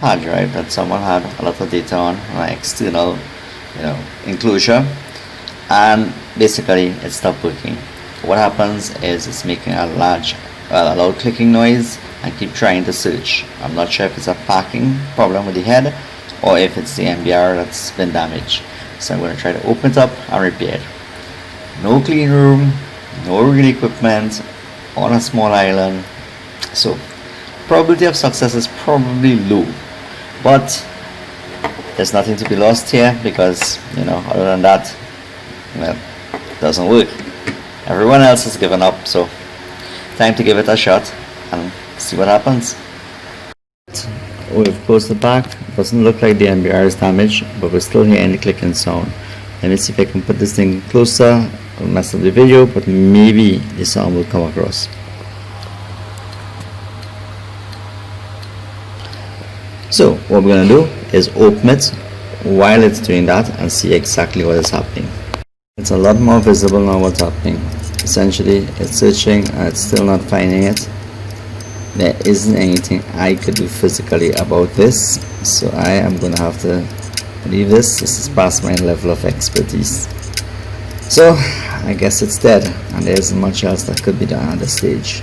hard drive that someone had a lot of data on my external, enclosure, and basically it stopped working. What happens is it's making a loud clicking noise and keep trying to search. I'm not sure if it's a packing problem with the head or if it's the MBR that's been damaged. So I'm going to try to open it up and repair it. No clean room, no real equipment, on a small island, so probability of success is probably low, but there's nothing to be lost here because other than that, well, it doesn't work. Everyone else has given up, so time to give it a shot and see what happens. We've closed the back. Doesn't look like the MBR is damaged, but we're still hearing the clicking sound. Let me see if I can put this thing closer. I'll mess up the video, but maybe the sound will come across. So what we're going to do is open it while it's doing that and see exactly what is happening. It's a lot more visible now what's happening. Essentially it's searching and it's still not finding it. There isn't anything I could do physically about this, so I am going to have to leave this. This is past my level of expertise. So I guess it's dead and there isn't much else that could be done at this stage.